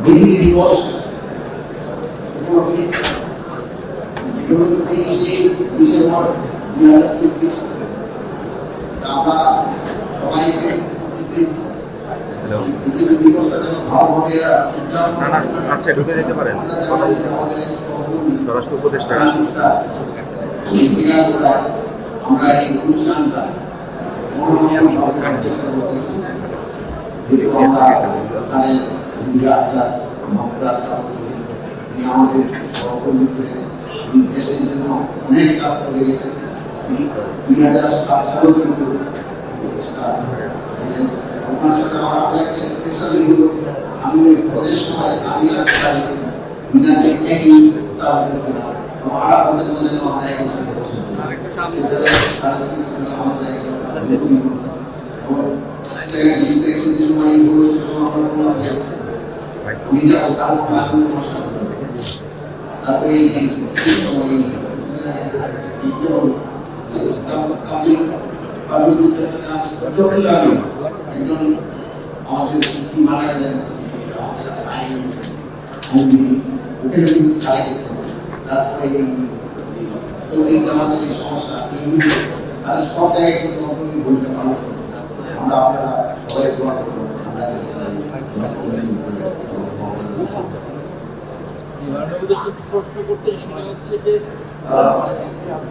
BJP দিবস উপলক্ষে 23শে December 2024 আমরা সবাই এখানে উপস্থিত হয়েছি। বিজেপি দিবসটা যেন ভালোভাবে এরা উদযাপন আচ্ছা ঢুকে যেতে পারেন স্বরাষ্ট্র উপদেষ্টা আমরা এই অনুষ্ঠানটা মনোরঞ্জনভাবে করার চেষ্টা করতেছি। আমাদের সহকর্মী দেশের জন্য অনেক কাজ করে গেছে। 2007 সালেও কিন্তু ওনার সাথে আমার আরেকটা স্পেশালি হলো আমি ওই প্রদেশ সভায় আমি আর মিনাতে একই তার হতেছিলাম আর আমাদের মধ্যে আমরা একই সাথে বসেছি আমাদের তারপরে একজন আমাদের মারা গেলেন ওখানে কিন্তু সারা গেছে। তারপরে আমাদের এই সমস্যা তারা সব জায়গায় কিন্তু অগ্রণী ভূমিকা পালন করছে। আমরা আপনারা সবাই দোয়া করবো প্রশ্ন করতে সেটা হচ্ছে যে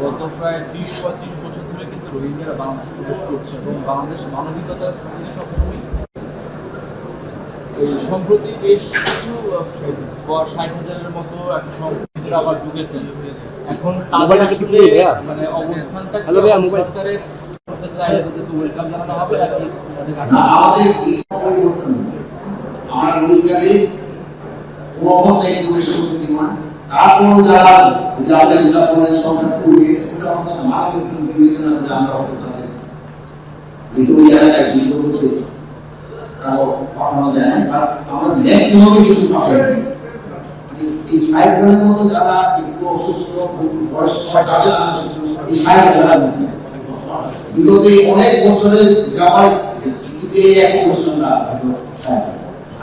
গত প্রায় 30-35 বছর ধরে কিন্তু রোহিঙ্গারা বাংলাদেশে প্রবেশ করছে এবং বাংলাদেশ মানবিকতার সবসময় এই সম্প্রতি বেশ কিছু 60,000-এর মতো সংখ্যা আবার ঢুকেছেন। এখন তাদের আসলে মানে অবস্থানটা সরকারের চাইলে ওয়েলকাম জানানো হবে নাকি আমাদের পরিবর্তন আমার রোহিঙ্গাদের অবস্থায় প্রবেশ করতে দিব না। তারপরও যারা যাদের উন্নয়নের সংখ্যা করবে ওটা আমরা মানবিক বিবেচনা করে আমরা হয়তো তাদের যেহেতু ওই জায়গাটায় যুদ্ধ হচ্ছে কারো পাঠানো যায় না। বাট আমরা ম্যাক্সিমামে কিন্তু পাঠাই এই 60 জনের মতো যারা একটু অসুস্থ বয়স্ক তাদের আমরা এই 60,000 বিগত অনেক বছরের যাওয়ার যদি এক বছর না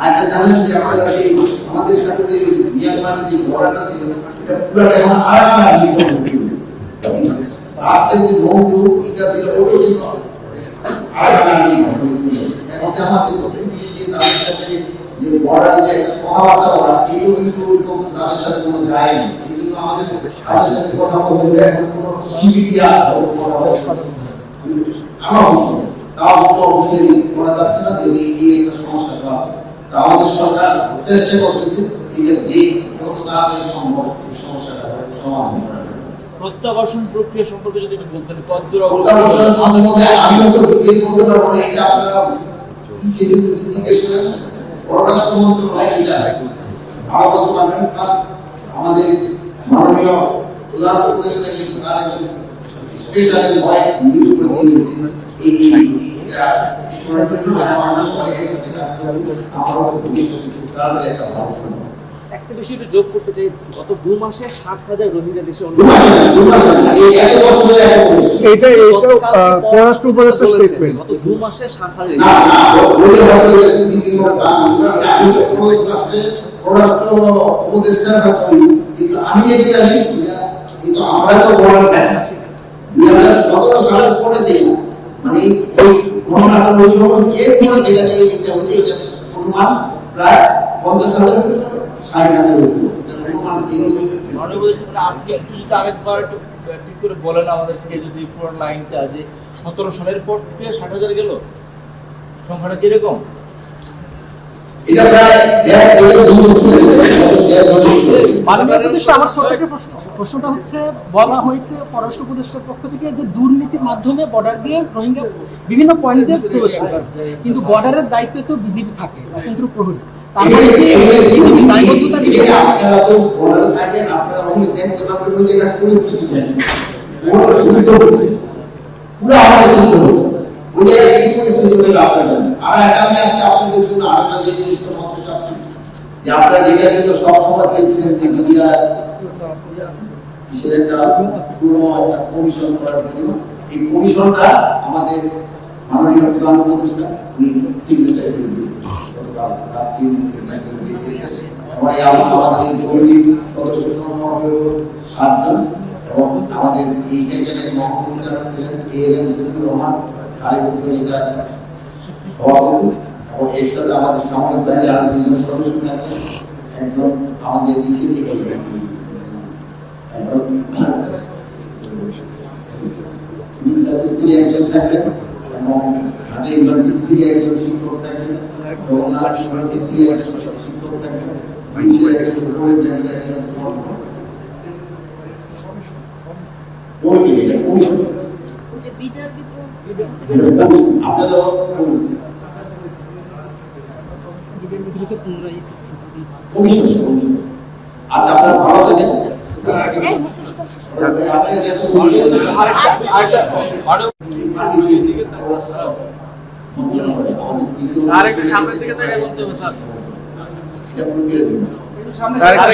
আরেকটা জানেন যে আপনারা এই আমাদের সাথে যে মিয়ানমারের যে বর্ডারটা ছিল এটা পুরোটা এখন আলাদা রাস্তার যে বন্ধু এটা ছিল ওটা ছিল আলাদা এখন আমাদের প্রতিনিধি যে তাদের সাথে যে বর্ডারে যে কথাবার্তা বলা এটাও কিন্তু ওরকম তাদের সাথে কোনো যায় না। এই জন্য আমাদের তাদের সাথে কথা বলতে এখন কোনো সিবিটি আমার তাও কিন্তু অফিসিয়ালি করা যাচ্ছে না। যদি এই একটা সমস্যাটা আছে আমাদের সরকার চেষ্টা করতেছে এটা যে যত তাড়াতাড়ি সম্ভব এই সমস্যাটা সমাধান করার। প্রত্যাবাসন প্রক্রিয়া সম্পর্কে যদি বলতেন কতদূর প্রত্যাবাসন সম্বন্ধে আমিও তো বিবেক করতে পারবো না। এটা আপনারা কি সেটা যদি জিজ্ঞেস করেন পররাষ্ট্র মন্ত্রণালয় এটা ভালো বলতে পারবেন। প্লাস আমাদের মাননীয় প্রধান উপদেষ্টা কিন্তু তার স্পেশাল ভয় নিয়োগ করে দিয়েছে এই এটা করার জন্য আমরা সবাইকে সাথে কাজ করব। আমরা তাহলে একটা ভালো একটা বিষয় একটু যোগ করতে চাই, গত 2 মাসে 60,000 রোহিঙ্গা দেশে এটা পররাষ্ট্র উপদেষ্টার স্টেটমেন্ট। গত 2 মাসে 60,000 না না ওদের বলতে গেছে পররাষ্ট্র উপদেষ্টার কথা কিন্তু আমি যেটা জানি কিন্তু আমরা তো বলার জানি 2017 সালের পরে যে মানে ওই ঘটনাটা ওই সময় এর পরে যেটা এইটা হচ্ছে এটা অনুমান প্রায় 50,000 60,000 অনুমান আপনি একটু যদি আরেকবার একটু ঠিক করে বলেন আমাদেরকে যদি পুরো লাইনটা যে 17 সালের পর থেকে 60,000 গেল সংখ্যাটা কিরকম? এটা প্রায় মাননীয় উপদেষ্টা আমার ছোট একটা প্রশ্নটা হচ্ছে বলা হয়েছে পররাষ্ট্র উপদেষ্টার পক্ষ থেকে যে দুর্নীতির মাধ্যমে বর্ডার দিয়ে রোহিঙ্গা বিভিন্ন পয়েন্ট দিয়ে প্রবেশ করছে, কিন্তু বর্ডারের দায়িত্ব তো বিজেপি থাকে অতন্ত্র প্রহরী। তারপরে বিজেপি দায়বদ্ধতার বিষয়ে আপনারা তো বর্ডারে থাকেন, আপনারা ওখানে দেখতে পাবেন ওই জায়গার পরিস্থিতি জানেন পুরো যুদ্ধ হচ্ছে পুরো আমাদের যুদ্ধ হচ্ছে ওই জায়গায় কি পরিস্থিতি হলে আপনারা জানেন। আর এটা আমি আজকে আপনাদের জন্য আরেকটা যে জিনিসটা মাত্র চাচ্ছি যে আপনারা যেটা কিন্তু সবসময় দেখছেন যে মিডিয়া সেটা পুরো একটা কমিশন করার জন্য এই কমিশনটা আমাদের মাননীয় প্রধান উপদেষ্টা উনি সিগনেচার করে দিয়েছেন। গতকাল রাত্রি দিয়েছে এবং আমাদের কমিটির সদস্য সংখ্যা হল 7 জন এবং আমাদের এই সেকশনের মহাপরিচালক ছিলেন ALM জহিরুর রহমান লিডার সভাপতি এবং এর সাথে আমাদের সামরিক বাহিনীর আরো 2 জন সদস্য থাকবেন একজন আমাদের ইসি থেকে একজন সিভিল সার্ভিস থেকে একজন থাকবেন এবং ঢাকা ইউনিভার্সিটি থেকে একজন শিক্ষক থাকবেন জগন্নাথ ইউনিভার্সিটি থেকে একজন শিক্ষক থাকবেন পুলিশের একজন উপরের একজন ওকে এটা কমিশন যে বিটার ভিতরে আপনাদের এদের ভিতরে তো পুনরায় এসেছে। কমিশন আচ্ছা আপনারা ভালো থাকেন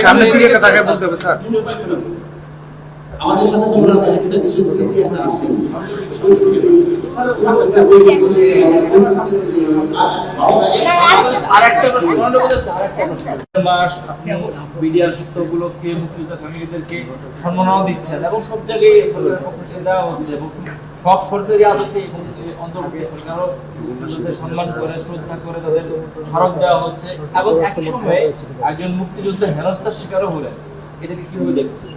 সামনের দিকে তাকে বলতে হবে স্যার। আমাদের সাথে তোমরা একটা কিছু একটা আছে মাস আপনি মিডিয়ার সূত্রগুলোকে মুক্তিযোদ্ধাকে সম্মানও দিচ্ছেন এবং সব জায়গায় সরকারের পক্ষ থেকে দেওয়া হচ্ছে এবং সব সরকারি আদতে অন্তর্ভুক্ত সরকারও মুক্তিযোদ্ধাদের সম্মান করে শ্রদ্ধা করে তাদের স্মারক দেওয়া হচ্ছে এবং একই সময়ে একজন মুক্তিযোদ্ধা হেনস্থার শিকারও হলেন। এটাকে কিভাবে দেখছেন?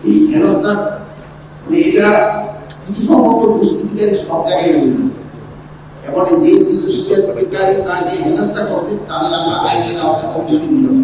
এই হেনস্থার এটা কিছু সংখ্যক দুষ্কৃতিকারী সব জায়গায় রয়েছে এবং যে দুষ্কৃতিকারী তাকে হেনস্থা করছে তাদের আমরা আইনের আওতায় অবশ্যই নিয়োগ